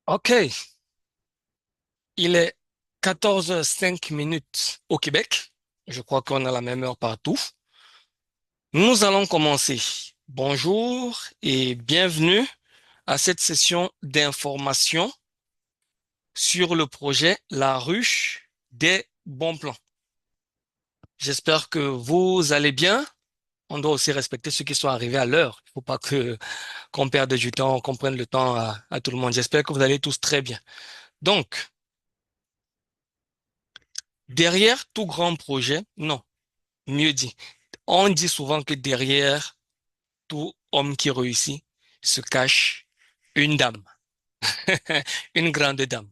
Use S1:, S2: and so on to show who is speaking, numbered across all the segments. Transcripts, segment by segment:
S1: OK, il est 14h05 au Québec. Je crois qu'on a la même heure partout. Nous allons commencer. Bonjour et bienvenue à cette session d'information sur le projet La Ruche des bons plans. J'espère que vous allez bien. On doit aussi respecter ceux qui sont arrivés à l'heure. Il ne faut pas que qu'on perde du temps, qu'on prenne le temps à tout le monde. J'espère que vous allez tous très bien. Donc, derrière tout grand projet, non, mieux dit, on dit souvent que derrière tout homme qui réussit se cache une dame, une grande dame.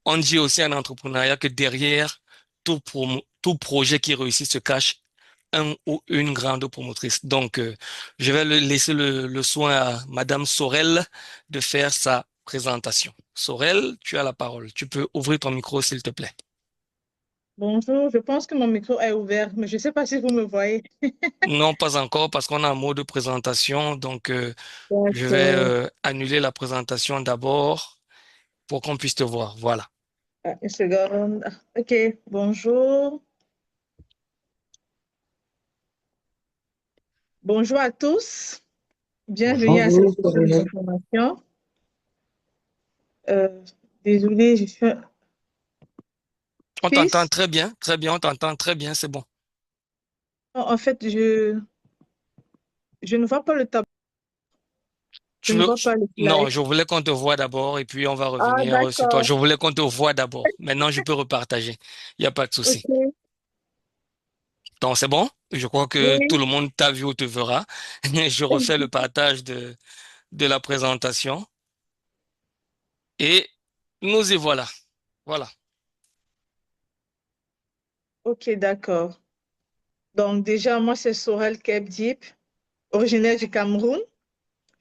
S1: On dit aussi en entrepreneuriat que derrière tout projet qui réussit se cache un ou une grande promotrice. Donc, je vais laisser le soin à Madame Sorel de faire sa présentation. Sorel, tu as la parole. Tu peux ouvrir ton micro, s'il te plaît.
S2: Bonjour, je pense que mon micro est ouvert, mais je ne sais pas si vous me voyez.
S1: Non, pas encore, parce qu'on a un mot de présentation. Donc, je vais
S2: D'accord.
S1: annuler la présentation d'abord pour qu'on puisse te voir. Voilà.
S2: Ah, une seconde. OK, bonjour. Bonjour à tous. Bienvenue à cette
S3: Bonjour,
S2: session
S3: Corinne.
S2: d'information. Euh, Désolée, je suis un
S1: On t'entend
S2: fils.
S1: très bien, on t'entend très bien, c'est bon.
S2: En fait, je ne vois pas le tableau, je
S1: Tu
S2: ne
S1: veux...
S2: vois pas le
S1: Non,
S2: slide.
S1: je voulais qu'on te voie d'abord et puis on va
S2: Ah,
S1: revenir sur toi.
S2: d'accord.
S1: Je voulais qu'on te voie d'abord. Maintenant, je peux repartager. Il n'y a pas de souci.
S2: OK.
S1: Donc, c'est bon? Je crois que tout
S2: Oui,
S1: le monde t'a vu ou te verra. Je refais le partage de la présentation et nous y voilà. Voilà.
S2: OK, d'accord. Donc, déjà, moi, c'est Sorel Kebdip, originaire du Cameroun.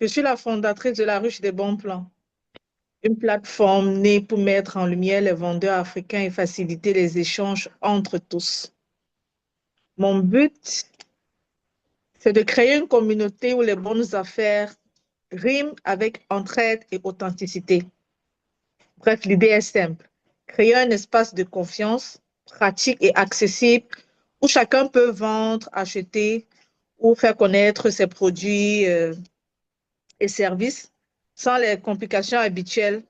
S2: Je suis la fondatrice de la Ruche des Bons Plans, une plateforme née pour mettre en lumière les vendeurs africains et faciliter les échanges entre tous. Mon but, c'est de créer une communauté où les bonnes affaires riment avec entraide et authenticité. Bref, l'idée est simple. Créer un espace de confiance pratique et accessible où chacun peut vendre, acheter ou faire connaître ses produits et services sans les complications habituelles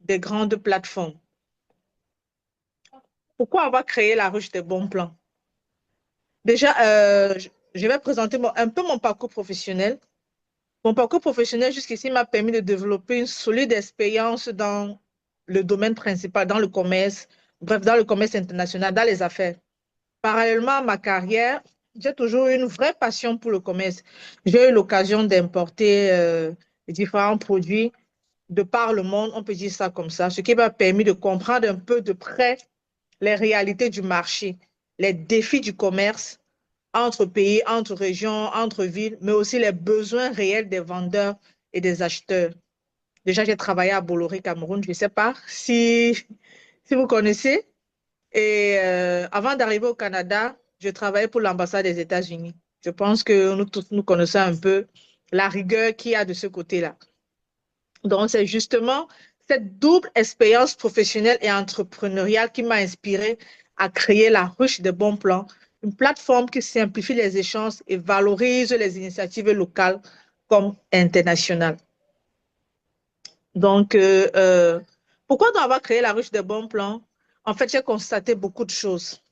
S2: des grandes plateformes. Pourquoi avoir créé la ruche des bons plans? Déjà, je vais présenter un peu mon parcours professionnel. Mon parcours professionnel jusqu'ici m'a permis de développer une solide expérience dans le domaine principal, dans le commerce, bref, dans le commerce international, dans les affaires. Parallèlement à ma carrière, j'ai toujours eu une vraie passion pour le commerce. J'ai eu l'occasion d'importer différents produits de par le monde, on peut dire ça comme ça, ce qui m'a permis de comprendre un peu de près les réalités du marché, les défis du commerce entre pays, entre régions, entre villes, mais aussi les besoins réels des vendeurs et des acheteurs. Déjà, j'ai travaillé à Bolloré, Cameroun, je ne sais pas si vous connaissez. Et avant d'arriver au Canada, je travaillais pour l'ambassade des États-Unis. Je pense que nous tous, nous connaissons un peu la rigueur qu'il y a de ce côté-là. Donc, c'est justement cette double expérience professionnelle et entrepreneuriale qui m'a inspirée à créer la Ruche des bons plans, une plateforme qui simplifie les échanges et valorise les initiatives locales comme internationales. Donc, pourquoi avoir créé la Ruche des bons plans? En fait, j'ai constaté beaucoup de choses.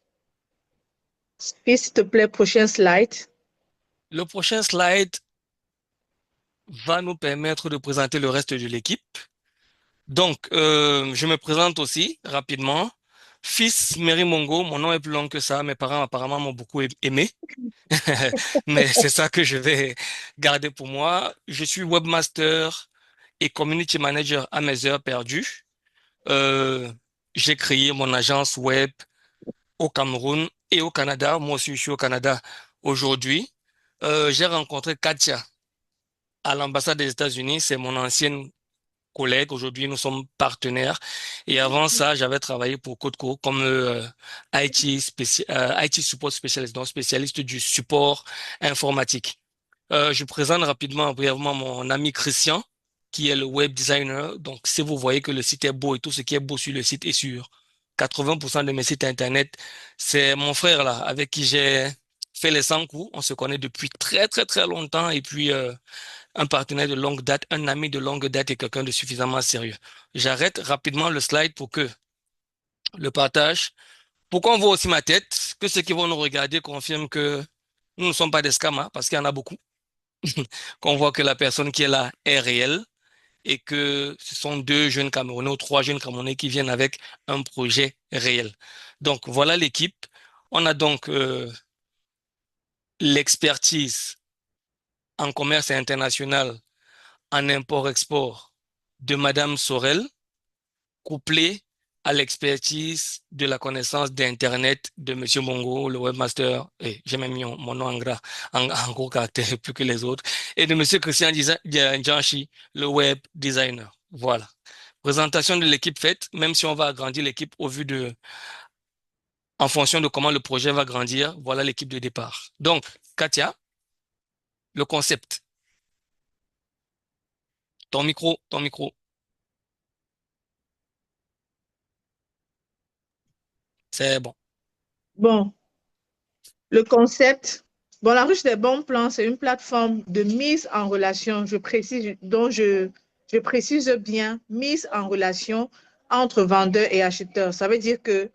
S2: S'il te plaît, prochain slide.
S1: Le prochain slide va nous permettre de présenter le reste de l'équipe. Donc, je me présente aussi rapidement. Fils Mary Mongo, mon nom est plus long que ça. Mes parents apparemment m'ont beaucoup aimé, mais c'est ça que je vais garder pour moi. Je suis webmaster et community manager à mes heures perdues. Euh, j'ai créé mon agence web au Cameroun et au Canada. Moi aussi, je suis au Canada aujourd'hui. J'ai rencontré Katia à l'ambassade des États-Unis. C'est mon ancienne collègue. Aujourd'hui, nous sommes partenaires. Et avant ça, j'avais travaillé pour Codeco comme IT support spécialiste, donc spécialiste du support informatique. Je présente rapidement, brièvement, mon ami Christian. qui est le web designer. Donc, si vous voyez que le site est beau et tout ce qui est beau sur le site est sur 80% de mes sites Internet, c'est mon frère là, avec qui j'ai fait les 100 coups. On se connaît depuis très, très, très longtemps. Et puis, un partenaire de longue date, un ami de longue date et quelqu'un de suffisamment sérieux. J'arrête rapidement le slide pour que le partage. Pourquoi on voit aussi ma tête? Que ceux qui vont nous regarder confirment que nous ne sommes pas des scammers, parce qu'il y en a beaucoup. Qu'on voit que la personne qui est là est réelle et que ce sont deux jeunes Camerounais ou trois jeunes Camerounais qui viennent avec un projet réel. Donc, voilà l'équipe. On a donc l'expertise en commerce international, en import-export de Madame Sorel, couplée à l'expertise de la connaissance d'Internet de Monsieur Bongo, le webmaster, et j'ai même mis mon nom en gras, en gros caractère plus que les autres, et de Monsieur Christian Djanchi, le web designer. Voilà. Présentation de l'équipe faite, même si on va agrandir l'équipe au vu de, en fonction de comment le projet va grandir, voilà l'équipe de départ. Donc, Katia, le concept. Ton micro, c'est bon.
S2: Bon, le concept. Bon, la ruche des bons plans, c'est une plateforme de mise en relation, je précise, je précise bien, mise en relation entre vendeurs et acheteurs. Ça veut dire que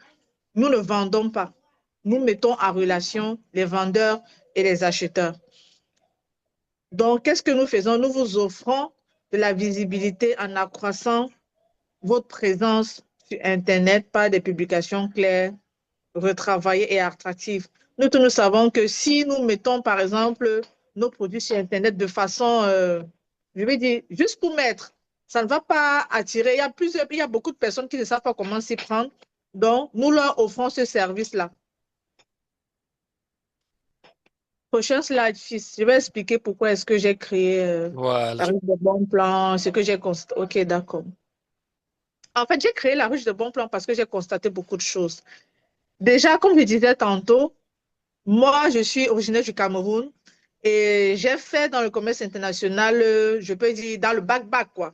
S2: nous ne vendons pas. Nous mettons en relation les vendeurs et les acheteurs. Donc, qu'est-ce que nous faisons? Nous vous offrons de la visibilité en accroissant votre présence sur Internet par des publications claires, retravaillées et attractives. Nous tous, nous savons que si nous mettons, par exemple, nos produits sur Internet de façon, je vais dire, juste pour mettre, ça ne va pas attirer. Il y a beaucoup de personnes qui ne savent pas comment s'y prendre. Donc, nous leur offrons ce service-là. Prochain slide, fils. Je vais expliquer pourquoi est-ce que j'ai créé
S1: Voilà.
S2: la ruche de bons plans, ce que j'ai constaté. OK, d'accord. En fait, j'ai créé la ruche de bons plans parce que j'ai constaté beaucoup de choses. Déjà, comme je disais tantôt, moi, je suis originaire du Cameroun et j'ai fait dans le commerce international, je peux dire, dans le back-back, quoi.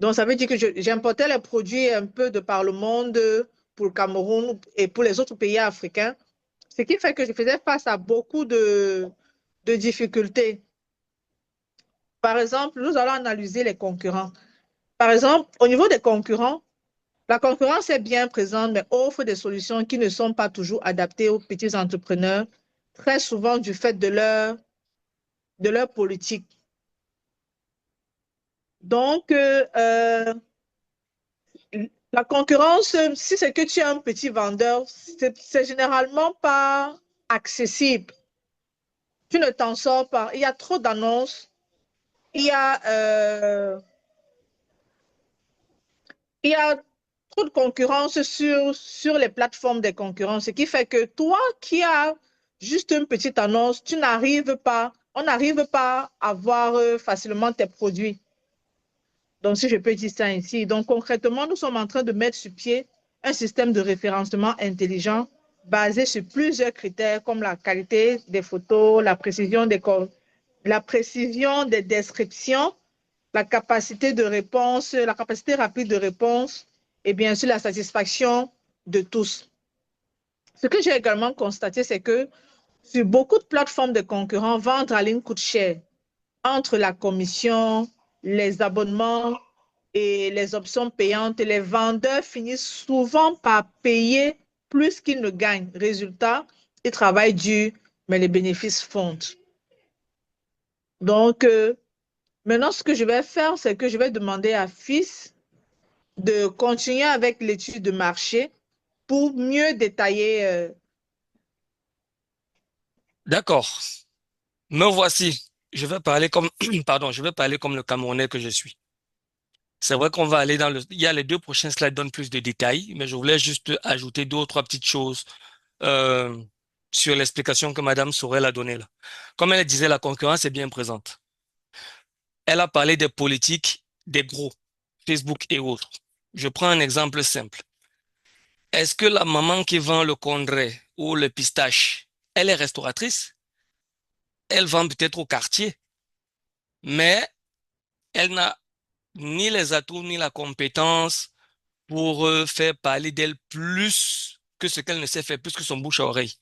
S2: Donc, ça veut dire que j'importais les produits un peu de par le monde pour le Cameroun et pour les autres pays africains, ce qui fait que je faisais face à beaucoup de difficultés. Par exemple, nous allons analyser les concurrents. Par exemple, au niveau des concurrents, la concurrence est bien présente, mais offre des solutions qui ne sont pas toujours adaptées aux petits entrepreneurs, très souvent du fait de leur politique. Donc, la concurrence, si c'est que tu es un petit vendeur, c'est généralement pas accessible. Tu ne t'en sors pas. Il y a trop d'annonces. Il y a, euh, il y a trop de concurrence sur les plateformes des concurrents, ce qui fait que toi qui as juste une petite annonce, on n'arrive pas à voir facilement tes produits. Donc, si je peux dire ça ainsi. Donc, concrètement, nous sommes en train de mettre sur pied un système de référencement intelligent basé sur plusieurs critères comme la qualité des photos, la précision des descriptions, la capacité de réponse, la capacité rapide de réponse et bien sûr la satisfaction de tous. Ce que j'ai également constaté, c'est que sur beaucoup de plateformes de concurrents, vendre en ligne coûte cher. Entre la commission, les abonnements et les options payantes, les vendeurs finissent souvent par payer plus qu'ils ne gagnent. Résultat, ils travaillent dur, mais les bénéfices fondent. Donc, maintenant, ce que je vais faire, c'est que je vais demander à FIS de continuer avec l'étude de marché pour mieux détailler.
S1: D'accord. Me voici. Je vais parler comme, pardon, je vais parler comme le Camerounais que je suis. C'est vrai qu'on va aller dans le, il y a les deux prochains slides donnent plus de détails, mais je voulais juste ajouter deux ou trois petites choses, euh, sur l'explication que Madame Sorel a donnée là. Comme elle disait, la concurrence est bien présente. Elle a parlé des politiques des gros, Facebook et autres. Je prends un exemple simple. Est-ce que la maman qui vend le condré ou le pistache, elle est restauratrice? Elle vend peut-être au quartier, mais elle n'a ni les atouts, ni la compétence pour faire parler d'elle plus que ce qu'elle ne sait faire, plus que son bouche à oreille.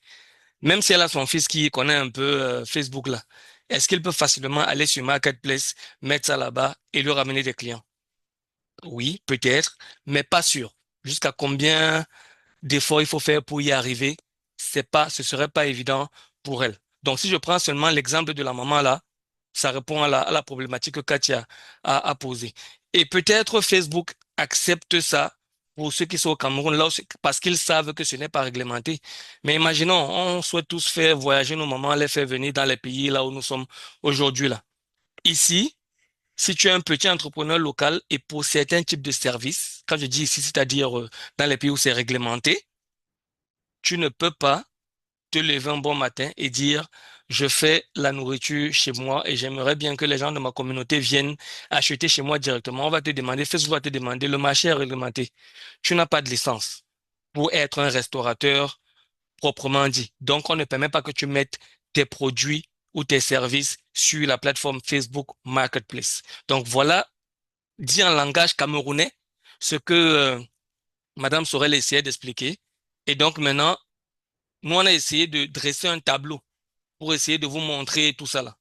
S1: Même si elle a son fils qui connaît un peu Facebook là, est-ce qu'il peut facilement aller sur Marketplace, mettre ça là-bas et lui ramener des clients? Oui, peut-être, mais pas sûr. Jusqu'à combien d'efforts il faut faire pour y arriver, ce serait pas évident pour elle. Donc, si je prends seulement l'exemple de la maman là, ça répond à la problématique que Katia a posée. Et peut-être Facebook accepte ça pour ceux qui sont au Cameroun, là, parce qu'ils savent que ce n'est pas réglementé. Mais imaginons, on souhaite tous faire voyager nos mamans, les faire venir dans les pays là où nous sommes aujourd'hui là. Ici, si tu es un petit entrepreneur local et pour certains types de services, quand je dis ici, c'est-à-dire dans les pays où c'est réglementé, tu ne peux pas te lever un bon matin et dire, je fais la nourriture chez moi et j'aimerais bien que les gens de ma communauté viennent acheter chez moi directement. On va te demander, Facebook va te demander, le marché est réglementé. Tu n'as pas de licence pour être un restaurateur proprement dit. Donc, on ne permet pas que tu mettes tes produits ou tes services sur la plateforme Facebook Marketplace. Donc, voilà, dit en langage camerounais, ce que Madame Sorel essayait d'expliquer. Et donc, maintenant, nous, on a essayé de dresser un tableau pour essayer de vous montrer tout ça là.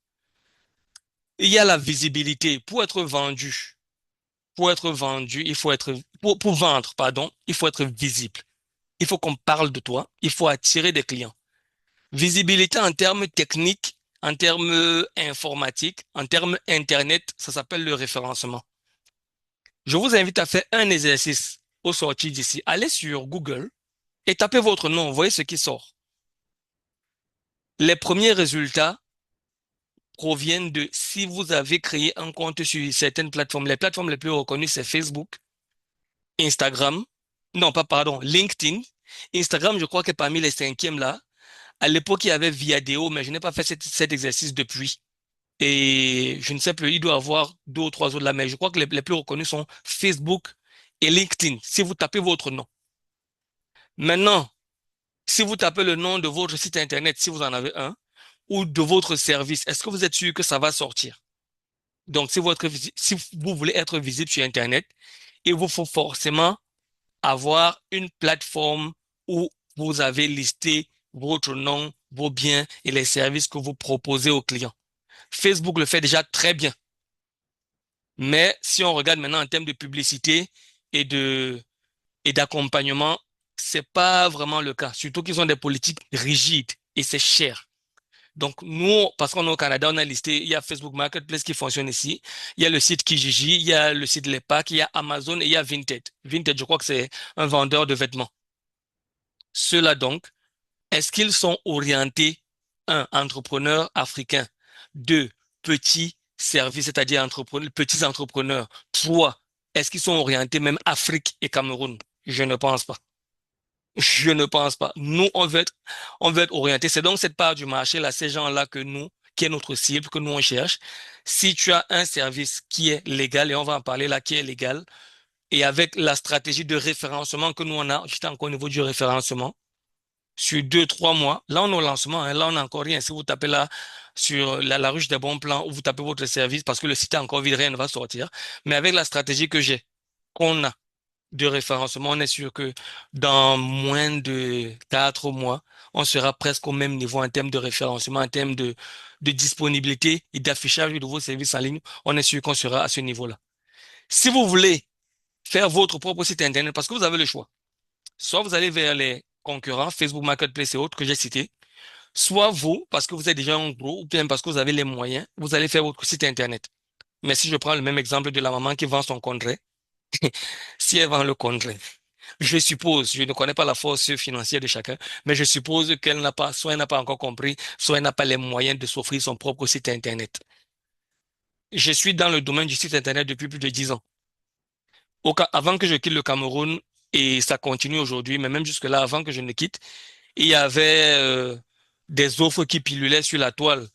S1: Il y a la visibilité. Pour être vendu, il faut être, pour vendre, pardon, il faut être visible. Il faut qu'on parle de toi. Il faut attirer des clients. Visibilité en termes techniques, en termes informatiques, en termes Internet, ça s'appelle le référencement. Je vous invite à faire un exercice au sortir d'ici. Allez sur Google et tapez votre nom. Vous voyez ce qui sort. Les premiers résultats proviennent de si vous avez créé un compte sur certaines plateformes. Les plateformes les plus reconnues, c'est Facebook, Instagram, non, pas, pardon, LinkedIn. Instagram, je crois que parmi les cinquièmes là. À l'époque, il y avait Viadeo, mais je n'ai pas fait cet exercice depuis. Et je ne sais plus, il doit y avoir deux ou trois autres là, mais je crois que les plus reconnus sont Facebook et LinkedIn, si vous tapez votre nom. Maintenant, si vous tapez le nom de votre site Internet, si vous en avez un, ou de votre service, est-ce que vous êtes sûr que ça va sortir? Donc, si vous voulez être visible sur Internet, il vous faut forcément avoir une plateforme où vous avez listé votre nom, vos biens et les services que vous proposez aux clients. Facebook le fait déjà très bien. Mais si on regarde maintenant en termes de publicité et et d'accompagnement, c'est pas vraiment le cas. Surtout qu'ils ont des politiques rigides et c'est cher. Donc, nous, parce qu'on est au Canada, on a listé, il y a Facebook Marketplace qui fonctionne ici, il y a le site Kijiji, il y a le site Lepak, il y a Amazon et il y a Vinted. Vinted, je crois que c'est un vendeur de vêtements. Ceux-là, donc, est-ce qu'ils sont orientés, un, entrepreneurs africains, deux, petits services, c'est-à-dire petits entrepreneurs, trois, est-ce qu'ils sont orientés même Afrique et Cameroun? Je ne pense pas. Je ne pense pas. Nous, on veut être orienté. C'est donc cette part du marché là, ces gens-là qui est notre cible, que nous on cherche. Si tu as un service qui est légal, et on va en parler là, qui est légal, et avec la stratégie de référencement que nous on a, j'étais encore au niveau du référencement, sur deux, trois mois, là on est au lancement, hein, là on n'a encore rien. Si vous tapez là sur la ruche des bons plans ou vous tapez votre service parce que le site est encore vide, rien ne va sortir. Mais avec la stratégie qu'on a, de référencement, on est sûr que dans moins de 4 mois, on sera presque au même niveau en termes de référencement, en termes de disponibilité et d'affichage de vos services en ligne. On est sûr qu'on sera à ce niveau-là. Si vous voulez faire votre propre site Internet, parce que vous avez le choix, soit vous allez vers les concurrents, Facebook Marketplace et autres que j'ai cités, soit vous, parce que vous êtes déjà en gros, ou bien parce que vous avez les moyens, vous allez faire votre site Internet. Mais si je prends le même exemple de la maman qui vend son congrès, si elle vend le congrès, je suppose, je ne connais pas la force financière de chacun, mais je suppose qu'elle n'a pas, soit elle n'a pas encore compris, soit elle n'a pas les moyens de s'offrir son propre site Internet. Je suis dans le domaine du site Internet depuis plus de 10 ans. Avant que je quitte le Cameroun, et ça continue aujourd'hui, mais même jusque-là, avant que je ne quitte, il y avait des offres qui pilulaient sur la toile,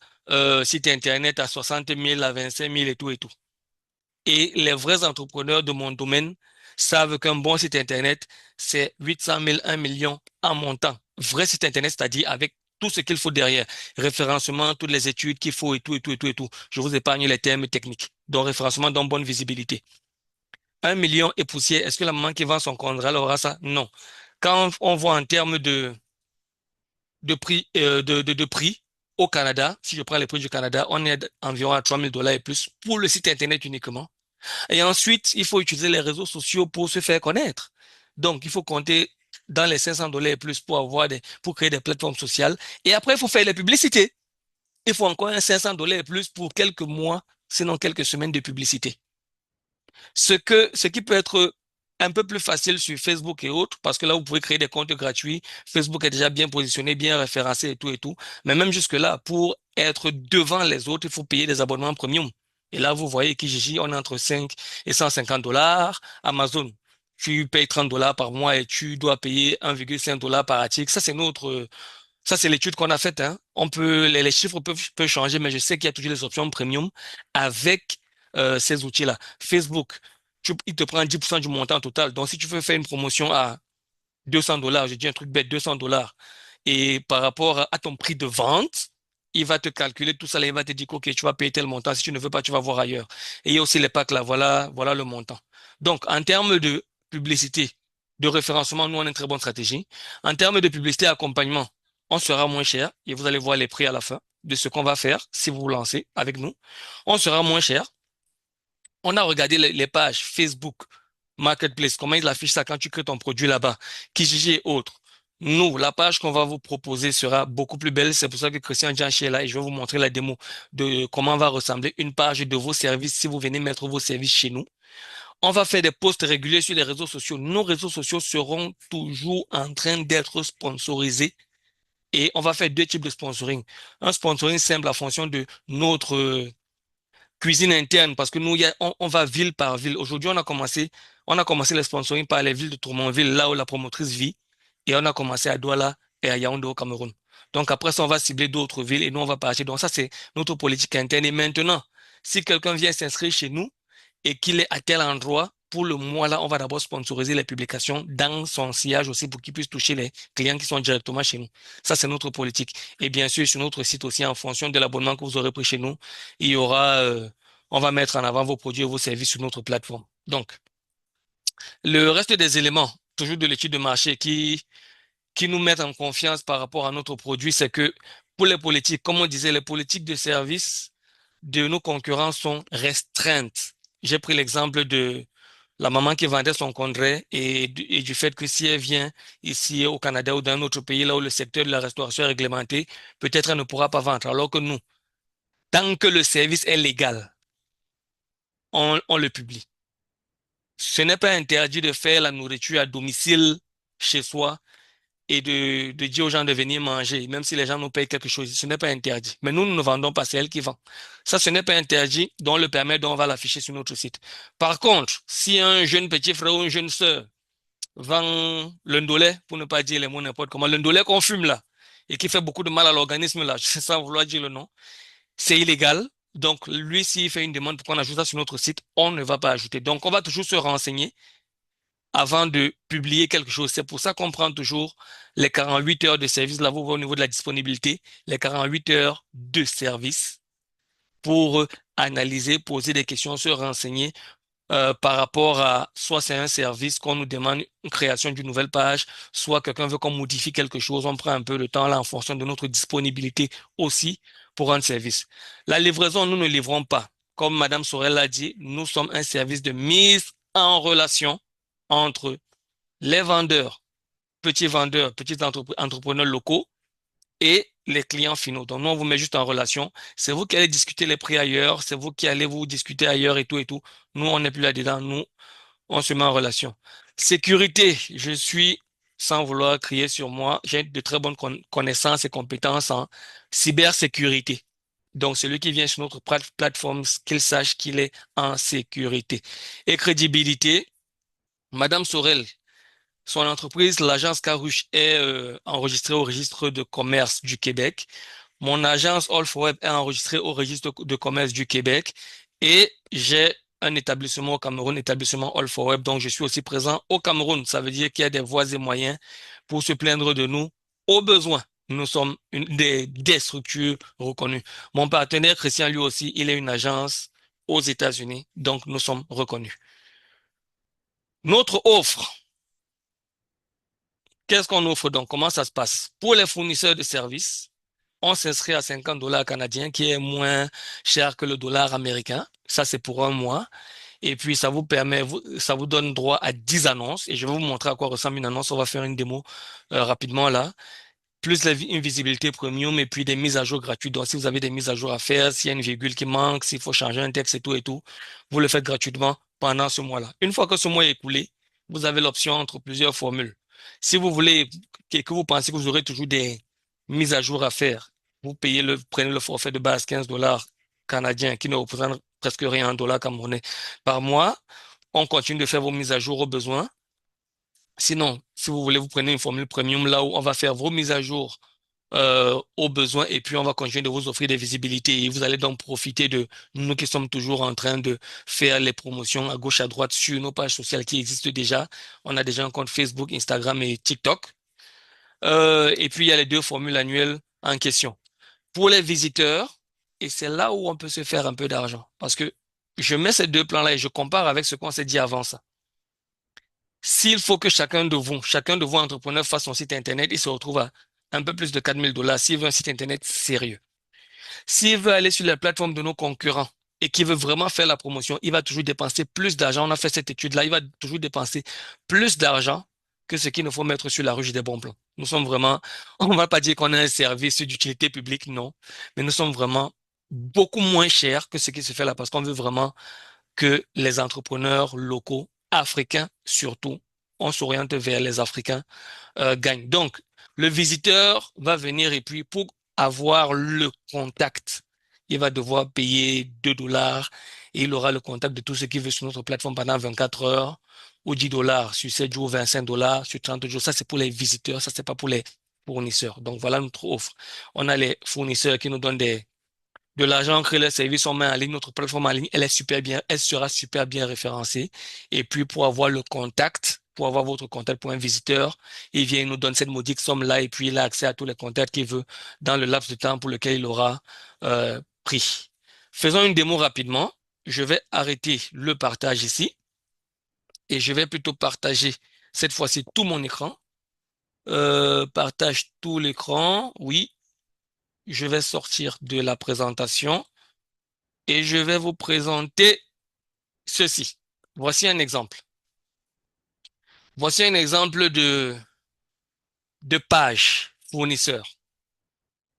S1: site Internet à 60 000, à 25 000 et tout et tout. Et les vrais entrepreneurs de mon domaine savent qu'un bon site Internet, c'est 800 000, 1 million en montant. Vrai site Internet, c'est-à-dire avec tout ce qu'il faut derrière. Référencement, toutes les études qu'il faut et tout, et tout, et tout, et tout. Je vous épargne les termes techniques. Donc, référencement, donc bonne visibilité. 1 million et poussière, est-ce que la maman qui vend son contrat, elle aura ça? Non. Quand on voit en termes de prix, de prix au Canada, si je prends les prix du Canada, on est environ à 3 000 $ et plus pour le site Internet uniquement. Et ensuite, il faut utiliser les réseaux sociaux pour se faire connaître. Donc, il faut compter dans les 500 $ et plus pour pour créer des plateformes sociales. Et après, il faut faire les publicités. Il faut encore un 500 $ et plus pour quelques mois, sinon quelques semaines de publicité. Ce qui peut être un peu plus facile sur Facebook et autres, parce que là, vous pouvez créer des comptes gratuits. Facebook est déjà bien positionné, bien référencé et tout et tout. Mais même jusque-là, pour être devant les autres, il faut payer des abonnements premium. Et là, vous voyez Kijiji, on est entre 5 et 150 $. Amazon, tu payes 30 $ par mois et tu dois payer 1,5 $ par article. Ça, c'est l'étude qu'on a faite, hein. Les chiffres peuvent changer, mais je sais qu'il y a toujours des options premium avec ces outils-là. Facebook, il te prend 10% du montant total. Donc, si tu veux faire une promotion à 200 $, je dis un truc bête, 200 $, et par rapport à ton prix de vente, il va te calculer tout ça, là, il va te dire, OK, tu vas payer tel montant. Si tu ne veux pas, tu vas voir ailleurs. Et il y a aussi les packs là, voilà le montant. Donc, en termes de publicité, de référencement, nous, on a une très bonne stratégie. En termes de publicité accompagnement, on sera moins cher et vous allez voir les prix à la fin de ce qu'on va faire si vous vous lancez avec nous. On sera moins cher. On a regardé les pages Facebook, Marketplace, comment ils affichent ça quand tu crées ton produit là-bas, Kijiji et autres. Nous, la page qu'on va vous proposer sera beaucoup plus belle. C'est pour ça que Christian Janchi est là et je vais vous montrer la démo de comment va ressembler une page de vos services si vous venez mettre vos services chez nous. On va faire des posts réguliers sur les réseaux sociaux. Nos réseaux sociaux seront toujours en train d'être sponsorisés et on va faire deux types de sponsoring. Un sponsoring simple à fonction de notre cuisine interne, parce que nous, on va ville par ville. Aujourd'hui, on a commencé le sponsoring par les villes de Tourmonville, là où la promotrice vit, et on a commencé à Douala et à Yaoundé au Cameroun. Donc après ça, on va cibler d'autres villes et nous, on va partir. Donc ça, c'est notre politique interne. Et maintenant, si quelqu'un vient s'inscrire chez nous et qu'il est à tel endroit, pour le mois là, on va d'abord sponsoriser les publications dans son sillage aussi pour qu'il puisse toucher les clients qui sont directement chez nous. Ça, c'est notre politique. Et bien sûr, sur notre site aussi, en fonction de l'abonnement que vous aurez pris chez nous, il y aura, on va mettre en avant vos produits et vos services sur notre plateforme. Donc, le reste des éléments, toujours de l'étude de marché qui nous mettent en confiance par rapport à notre produit, c'est que pour les politiques, comme on disait, les politiques de service de nos concurrents sont restreintes. J'ai pris l'exemple de la maman qui vendait son congrès et du fait que si elle vient ici au Canada ou dans un autre pays, là où le secteur de la restauration est réglementé, peut-être elle ne pourra pas vendre. Alors que nous, tant que le service est légal, on le publie. Ce n'est pas interdit de faire la nourriture à domicile chez soi et de dire aux gens de venir manger, même si les gens nous payent quelque chose. Ce n'est pas interdit. Mais nous ne vendons pas, c'est elle qui vend. Ça, ce n'est pas interdit, donc on le permet, donc on va l'afficher sur notre site. Par contre, si un jeune petit frère ou une jeune sœur vend le ndolé, pour ne pas dire les mots n'importe comment, le ndolé qu'on fume là, et qui fait beaucoup de mal à l'organisme là, sans vouloir dire le nom, c'est illégal. Donc, lui, s'il fait une demande pour qu'on ajoute ça sur notre site, on ne va pas ajouter. Donc, on va toujours se renseigner avant de publier quelque chose. C'est pour ça qu'on prend toujours les 48 heures de service. Là, vous voyez au niveau de la disponibilité, les 48 heures de service pour analyser, poser des questions, se renseigner par rapport à soit c'est un service qu'on nous demande une création d'une nouvelle page, soit quelqu'un veut qu'on modifie quelque chose, on prend un peu de temps là en fonction de notre disponibilité aussi pour un service. La livraison, nous ne livrons pas. Comme Madame Sorel l'a dit, nous sommes un service de mise en relation entre les vendeurs, petits entrepreneurs locaux et les clients finaux. Donc, nous, on vous met juste en relation. C'est vous qui allez discuter les prix ailleurs, c'est vous qui allez vous discuter ailleurs et tout et tout. Nous, on n'est plus là-dedans. Nous, on se met en relation. Sécurité, je suis, sans vouloir crier sur moi, j'ai de très bonnes connaissances et compétences en cybersécurité. Donc, celui qui vient sur notre plateforme, qu'il sache qu'il est en sécurité. Et crédibilité, Madame Sorel, son entreprise, l'agence Carouche, est enregistrée au registre de commerce du Québec. Mon agence All for Web est enregistrée au registre de commerce du Québec. Et j'ai un établissement au Cameroun, établissement All for Web. Donc, je suis aussi présent au Cameroun. Ça veut dire qu'il y a des voies et moyens pour se plaindre de nous au besoin. Nous sommes des structures reconnues. Mon partenaire Christian, lui aussi, il est une agence aux États-Unis. Donc, nous sommes reconnus. Notre offre, qu'est-ce qu'on offre donc? Comment ça se passe? Pour les fournisseurs de services, on s'inscrit à 50 dollars canadiens, qui est moins cher que le dollar américain. Ça, c'est pour un mois. Et puis, ça vous permet, ça vous donne droit à 10 annonces. Et je vais vous montrer à quoi ressemble une annonce. On va faire une démo rapidement là. Plus une visibilité premium et puis des mises à jour gratuites. Donc, si vous avez des mises à jour à faire, s'il y a une virgule qui manque, s'il faut changer un texte et tout, vous le faites gratuitement pendant ce mois-là. Une fois que ce mois est écoulé, vous avez l'option entre plusieurs formules. Si vous voulez que vous pensez que vous aurez toujours des mises à jour à faire, prenez le forfait de base 15 dollars canadiens qui ne représente presque rien en dollars camerounais par mois. On continue de faire vos mises à jour au besoin. Sinon, si vous voulez, vous prenez une formule premium là où on va faire vos mises à jour aux besoins et puis on va continuer de vous offrir des visibilités et vous allez donc profiter de nous qui sommes toujours en train de faire les promotions à gauche à droite sur nos pages sociales qui existent déjà. On a déjà un compte Facebook, Instagram et TikTok. Et puis il y a les deux formules annuelles en question. Pour les visiteurs, et c'est là où on peut se faire un peu d'argent parce que je mets ces deux plans-là et je compare avec ce qu'on s'est dit avant ça. S'il faut que chacun de vous entrepreneurs fasse son site Internet, il se retrouve à un peu plus de 4 000 dollars s'il veut un site Internet sérieux. S'il veut aller sur la plateforme de nos concurrents et qu'il veut vraiment faire la promotion, il va toujours dépenser plus d'argent. On a fait cette étude-là, il va toujours dépenser plus d'argent que ce qu'il nous faut mettre sur la ruche des bons plans. Nous sommes vraiment, on ne va pas dire qu'on a un service d'utilité publique, non, mais nous sommes vraiment beaucoup moins chers que ce qui se fait là parce qu'on veut vraiment que les entrepreneurs locaux, africains surtout, on s'oriente vers les Africains, gagnent. Donc, le visiteur va venir et puis pour avoir le contact, il va devoir payer 2 dollars et il aura le contact de tout ce qu'il veut sur notre plateforme pendant 24 heures ou 10 dollars sur 7 jours, 25 dollars sur 30 jours. Ça, c'est pour les visiteurs, ça, c'est pas pour les fournisseurs. Donc, voilà notre offre. On a les fournisseurs qui nous donnent de l'argent, créer le service, on met en ligne, notre plateforme en ligne, elle est super bien, elle sera super bien référencée. Et puis, pour avoir le contact, pour avoir votre contact pour un visiteur, il vient, il nous donne cette modique somme-là et puis il a accès à tous les contacts qu'il veut dans le laps de temps pour lequel il aura pris. Faisons une démo rapidement. Je vais arrêter le partage ici et je vais plutôt partager cette fois-ci tout mon écran. Partage tout l'écran, oui. Je vais sortir de la présentation et je vais vous présenter ceci. Voici un exemple. Voici un exemple de page fournisseur.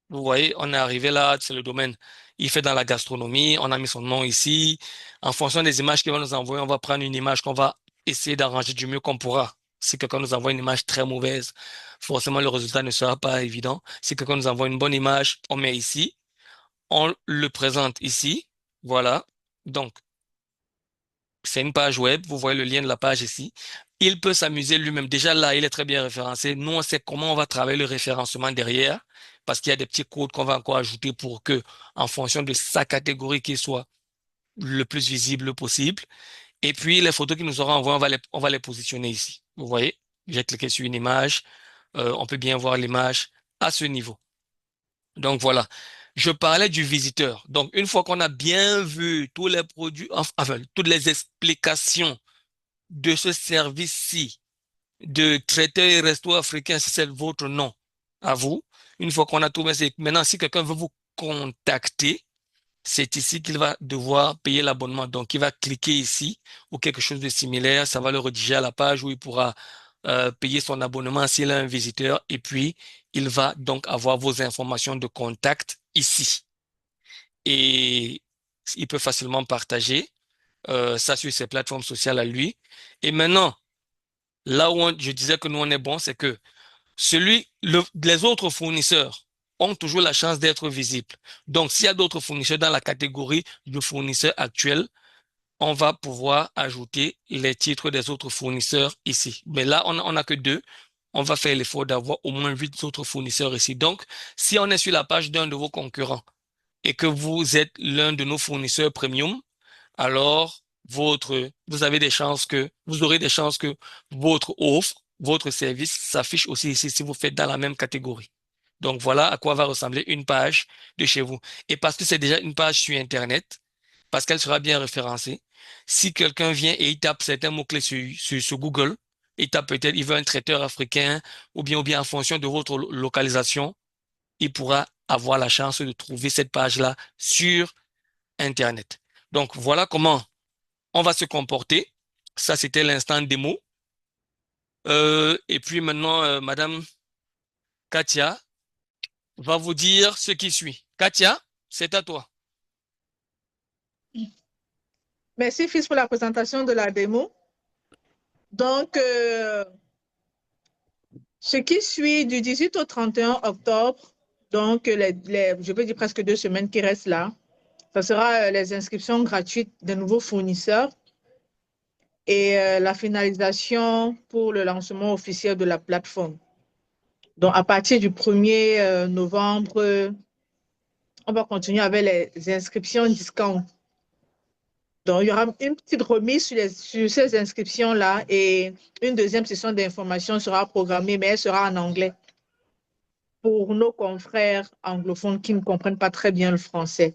S1: Vous voyez, on est arrivé là, c'est le domaine. Il fait dans la gastronomie, on a mis son nom ici. En fonction des images qu'il va nous envoyer, on va prendre une image qu'on va essayer d'arranger du mieux qu'on pourra. Si quelqu'un nous envoie une image très mauvaise, forcément le résultat ne sera pas évident. Si quelqu'un nous envoie une bonne image, on met ici, on le présente ici. Voilà. Donc, c'est une page web, vous voyez le lien de la page ici. Il peut s'amuser lui-même. Déjà là, il est très bien référencé. Nous, on sait comment on va travailler le référencement derrière, parce qu'il y a des petits codes qu'on va encore ajouter pour que, en fonction de sa catégorie, qu'il soit le plus visible possible. Et puis, les photos qu'il nous aura envoyées, on va les positionner ici. Vous voyez, j'ai cliqué sur une image. On peut bien voir l'image à ce niveau. Donc voilà. Je parlais du visiteur. Donc, une fois qu'on a bien vu tous les produits, enfin, toutes les explications de ce service-ci, de traiteur et resto africain, si c'est votre nom, à vous. Une fois qu'on a tout mis, maintenant, si quelqu'un veut vous contacter, c'est ici qu'il va devoir payer l'abonnement. Donc, il va cliquer ici ou quelque chose de similaire. Ça va le rediriger à la page où il pourra payer son abonnement s'il a un visiteur. Et puis, il va donc avoir vos informations de contact ici. Et il peut facilement partager ça sur ses plateformes sociales à lui. Et maintenant, là où je disais que nous on est bon, c'est que les autres fournisseurs ont toujours la chance d'être visibles. Donc, s'il y a d'autres fournisseurs dans la catégorie de fournisseurs actuels, on va pouvoir ajouter les titres des autres fournisseurs ici. Mais là, on n'a que deux. On va faire l'effort d'avoir au moins 8 autres fournisseurs ici. Donc, si on est sur la page d'un de vos concurrents et que vous êtes l'un de nos fournisseurs premium, alors vous avez des chances que, vous aurez des chances que votre offre, votre service s'affiche aussi ici si vous faites dans la même catégorie. Donc voilà à quoi va ressembler une page de chez vous. Et parce que c'est déjà une page sur Internet, parce qu'elle sera bien référencée, Si quelqu'un vient et il tape certains mots-clés sur Google, il tape peut-être, il veut un traiteur africain, ou bien en fonction de votre localisation, il pourra avoir la chance de trouver cette page-là sur Internet. Donc, voilà comment on va se comporter. Ça, c'était l'instant démo. Et puis maintenant, Madame Katia va vous dire ce qui suit. Katia, c'est à toi.
S2: Merci, Fils, pour la présentation de la démo. Donc, ce qui suit du 18 au 31 octobre, donc je peux dire presque 2 semaines qui restent là, ce sera les inscriptions gratuites des nouveaux fournisseurs et la finalisation pour le lancement officiel de la plateforme. Donc, à partir du 1er novembre, on va continuer avec les inscriptions discount. Donc, il y aura une petite remise sur ces inscriptions-là et une deuxième session d'information sera programmée, mais elle sera en anglais pour nos confrères anglophones qui ne comprennent pas très bien le français.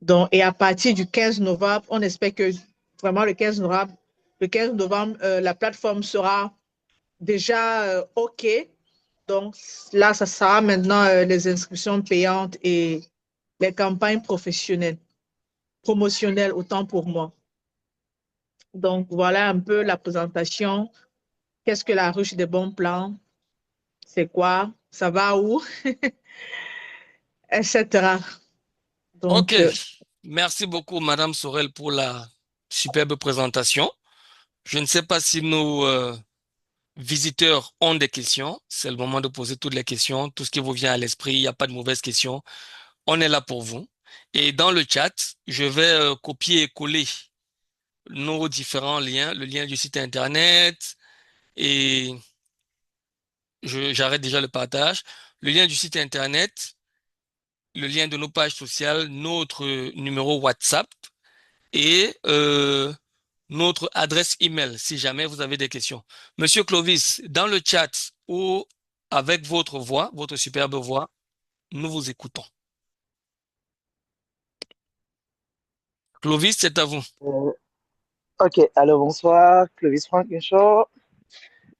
S2: Donc, et à partir du 15 novembre, on espère que vraiment le 15 novembre, la plateforme sera déjà OK. Donc là, ça sera maintenant les inscriptions payantes et les campagnes professionnelles, promotionnelles, autant pour moi. Donc voilà un peu la présentation. Qu'est-ce que la ruche des bons plans? C'est quoi? Ça va où? Etc.
S1: OK.
S2: Donc,
S1: Merci beaucoup, Madame Sorel, pour la superbe présentation. Je ne sais pas si nos visiteurs ont des questions. C'est le moment de poser toutes les questions. Tout ce qui vous vient à l'esprit, il n'y a pas de mauvaises questions. On est là pour vous. Et dans le chat, je vais copier et coller nos différents liens, le lien du site Internet et j'arrête déjà le partage, le lien du site Internet, le lien de nos pages sociales, notre numéro WhatsApp et notre adresse email si jamais vous avez des questions. Monsieur Clovis, dans le chat ou avec votre voix, votre superbe voix, nous vous écoutons. Clovis, c'est à vous.
S3: Euh, ok, alors bonsoir, Clovis Frankenshore.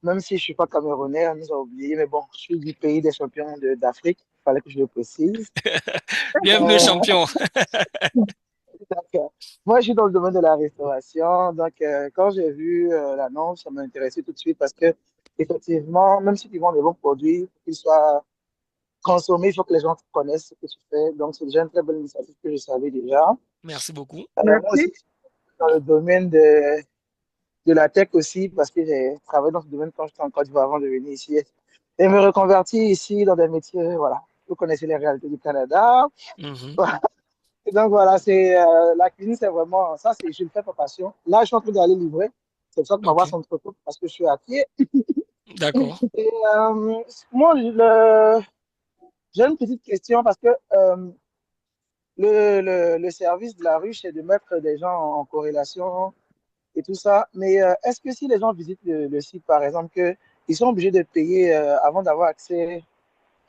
S3: Même si je ne suis pas camerounais, on nous a oublié, mais bon, je suis du pays des champions d'Afrique, il fallait que je le précise.
S1: Bienvenue,
S3: Euh,
S1: champion.
S3: donc, moi, je suis dans le domaine de la restauration, donc quand j'ai vu l'annonce, ça m'a intéressé tout de suite parce que, effectivement, même si tu vends des bons produits, pour qu'ils soient consommés, il faut que les gens connaissent ce que tu fais. Donc, c'est déjà une très bonne initiative que je savais déjà.
S1: Merci beaucoup.
S3: Moi aussi,
S2: merci.
S3: je suis dans le domaine de la tech aussi, parce que j'ai travaillé dans ce domaine quand j'étais en Côte d'Ivoire avant de venir ici et me reconvertir ici dans des métiers, voilà. Vous connaissez les réalités du Canada.
S1: Mhm.
S3: Et donc voilà, la cuisine, c'est vraiment ça, je le fais par passion. Là, je suis en train d'aller livrer. C'est pour ça que ma voix
S1: OK.
S3: s'entretouche parce que je suis à pied.
S1: D'accord.
S3: Et moi, j'ai une petite question parce que le service de la rue, c'est de mettre des gens en corrélation et tout ça. Mais est-ce que si les gens visitent le site, par exemple, que ils sont obligés de payer avant d'avoir accès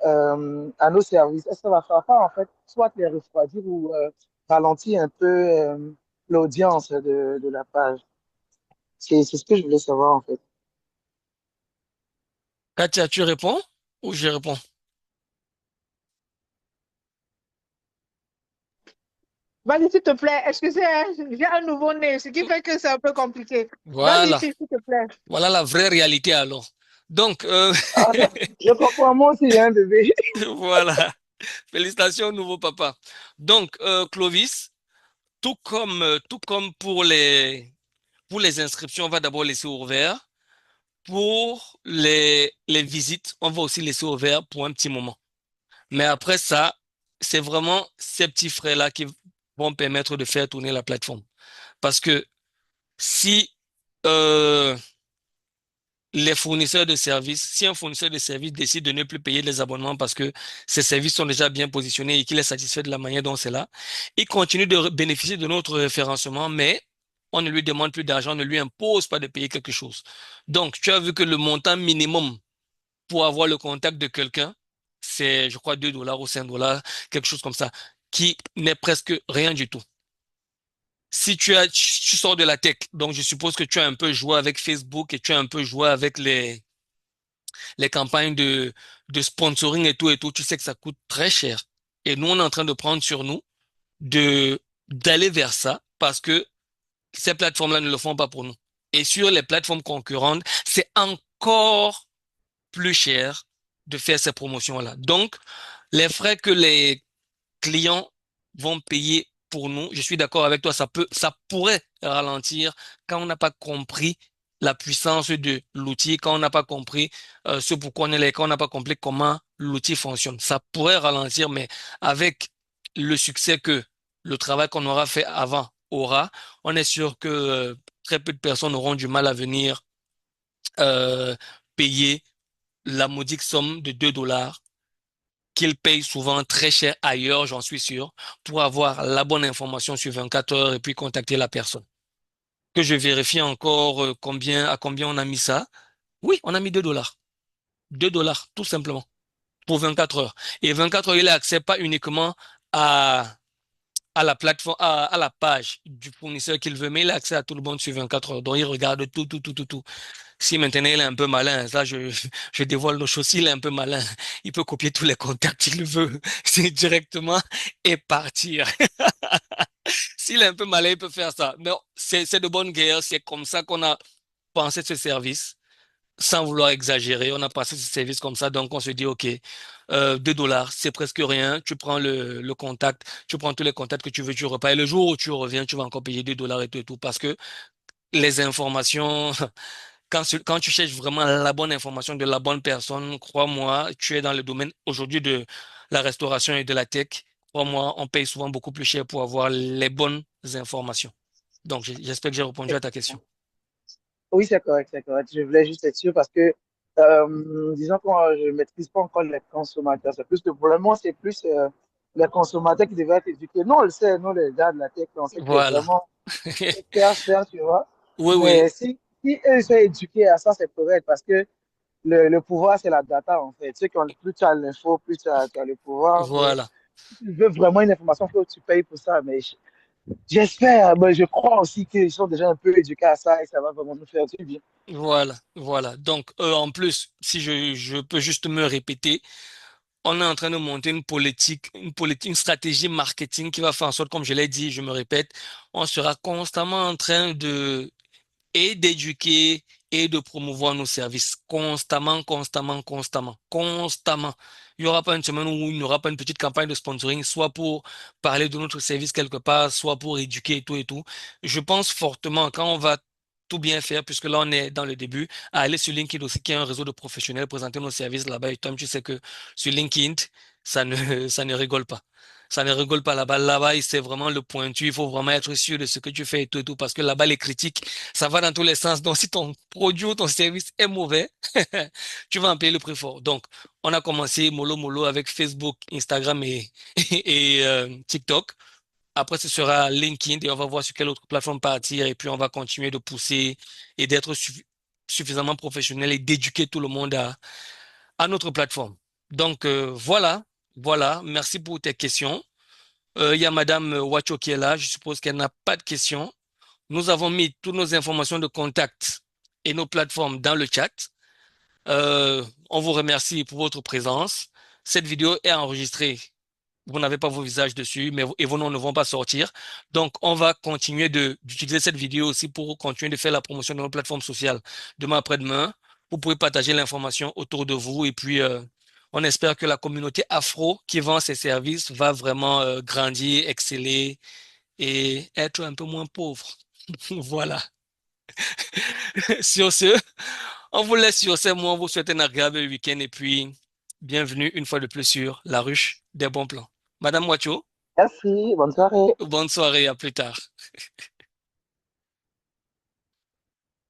S3: à nos services, est-ce que ça va faire pas, en fait, soit les refroidir ou ralentir un peu l'audience de la page? C'est ce que je voulais savoir, en fait.
S1: Katia, tu réponds ou je réponds?
S2: Vas-y, s'il te plaît. Excusez, hein, j'ai un nouveau-né, ce qui fait que c'est un peu compliqué. Vas-y,
S1: Voilà.
S2: s'il te plaît.
S1: Voilà la vraie réalité alors. Donc,
S3: Ah, je comprends, moi aussi, j'ai un bébé.
S1: voilà. Félicitations, nouveau papa. Donc, Clovis, tout comme pour les inscriptions, on va d'abord laisser ouvert. Pour les visites, on va aussi laisser ouvert pour un petit moment. Mais après ça, c'est vraiment ces petits frais-là qui vont permettre de faire tourner la plateforme. Parce que si euh, les fournisseurs de services, si un fournisseur de services décide de ne plus payer les abonnements parce que ses services sont déjà bien positionnés et qu'il est satisfait de la manière dont c'est là, il continue de bénéficier de notre référencement, mais on ne lui demande plus d'argent, on ne lui impose pas de payer quelque chose. Donc, tu as vu que le montant minimum pour avoir le contact de quelqu'un, c'est, je crois, 2 dollars ou 5 dollars, quelque chose comme ça, qui n'est presque rien du tout. Si tu sors de la tech, donc je suppose que tu as un peu joué avec Facebook et tu as un peu joué avec les campagnes de sponsoring et tout, tu sais que ça coûte très cher. Et nous, on est en train de prendre sur nous de d'aller vers ça parce que ces plateformes-là ne le font pas pour nous. Et sur les plateformes concurrentes, c'est encore plus cher de faire ces promotions-là. Donc, les frais que les clients vont payer pour nous, je suis d'accord avec toi, ça pourrait ralentir quand on n'a pas compris la puissance de l'outil, quand on n'a pas compris ce pourquoi on est là, quand on n'a pas compris comment l'outil fonctionne. Ça pourrait ralentir, mais avec le succès que le travail qu'on aura fait avant aura, on est sûr que très peu de personnes auront du mal à venir euh, payer la modique somme de 2 $ qu'ils payent souvent très cher ailleurs, j'en suis sûr, pour avoir la bonne information sur 24 heures et puis contacter la personne. Que je vérifie encore à combien on a mis ça. Oui, on a mis 2 $. 2 $, tout simplement, pour 24 heures. Et 24 heures, il a accès pas uniquement à, à la plateforme, à la page du fournisseur qu'il veut, mais il a accès à tout le monde sur 24 heures. Donc, il regarde tout, tout, tout, tout, tout. Si maintenant il est un peu malin, ça je dévoile nos choses, s'il est un peu malin, il peut copier tous les contacts qu'il veut, c'est directement et partir. S'il est un peu malin, il peut faire ça. Mais c'est de bonne guerre, c'est comme ça qu'on a pensé ce service, sans vouloir exagérer. On a passé ce service comme ça, donc on se dit, OK, 2 $, c'est presque rien. Tu prends le contact, tu prends tous les contacts que tu veux, tu repars. Et le jour où tu reviens, tu vas encore payer 2 $ et tout, parce que les informations quand tu cherches vraiment la bonne information de la bonne personne, crois-moi, tu es dans le domaine aujourd'hui de la restauration et de la tech. Crois-moi, on paye souvent beaucoup plus cher pour avoir les bonnes informations. Donc, j'espère que j'ai répondu à ta question.
S3: Oui, c'est correct, c'est correct. Je voulais juste être sûr parce que, disons que moi, je ne maîtrise pas encore les consommateurs. C'est plus le problème, moi, c'est plus les consommateurs qui devraient être éduqués. Nous, on le sait, nous, les gars de la tech, on sait que
S1: Voilà.
S3: vraiment, c'est cher, tu vois.
S1: Oui, oui,
S3: Mais si eux ils sont éduqués à ça, c'est correct parce que le pouvoir, c'est la data, en fait. Ceux qui ont, plus tu as l'info, plus tu as le pouvoir. Mais
S1: voilà,
S3: si tu veux vraiment une information, il faut que tu payes pour ça. Mais j'espère, mais je crois aussi qu'ils sont déjà un peu éduqués à ça et ça va vraiment nous faire du bien.
S1: voilà, voilà. Donc, en plus, si je peux juste me répéter, on est en train de monter une stratégie marketing qui va faire en sorte, comme je l'ai dit, je me répète, on sera constamment en train et d'éduquer et de promouvoir nos services constamment, constamment, constamment, constamment. Il n'y aura pas une semaine où il n'y aura pas une petite campagne de sponsoring, soit pour parler de notre service quelque part, soit pour éduquer et tout et tout. Je pense fortement, quand on va tout bien faire, puisque là on est dans le début, à aller sur LinkedIn aussi, qui est un réseau de professionnels, présenter nos services là-bas. Et toi, tu sais que sur LinkedIn, ça ne rigole pas. Ça ne rigole pas là-bas. Là-bas, c'est vraiment le pointu. Il faut vraiment être sûr de ce que tu fais et tout, parce que là-bas, les critiques, ça va dans tous les sens. Donc, si ton produit ou ton service est mauvais, tu vas en payer le prix fort. Donc, on a commencé mollo mollo avec Facebook, Instagram et TikTok. Après, ce sera LinkedIn et on va voir sur quelle autre plateforme partir. Et puis, on va continuer de pousser et d'être suffisamment professionnel et d'éduquer tout le monde à notre plateforme. Donc, voilà, voilà. Merci pour tes questions. Il y a Madame Wacho qui est là. Je suppose qu'elle n'a pas de questions. Nous avons mis toutes nos informations de contact et nos plateformes dans le chat. On vous remercie pour votre présence. Cette vidéo est enregistrée. Vous n'avez pas vos visages dessus, et vos noms ne vont pas sortir. Donc, on va continuer d'utiliser cette vidéo aussi pour continuer de faire la promotion de nos plateformes sociales. Demain après-demain, vous pouvez partager l'information autour de vous et puis on espère que la communauté afro qui vend ses services va vraiment grandir, exceller et être un peu moins pauvre. Voilà. Sur ce, on vous laisse sur ces mots. On vous souhaite un agréable week-end et puis bienvenue une fois de plus sur la ruche des bons plans. Madame Wacho,
S3: Merci, bonne soirée.
S1: bonne soirée, à plus tard.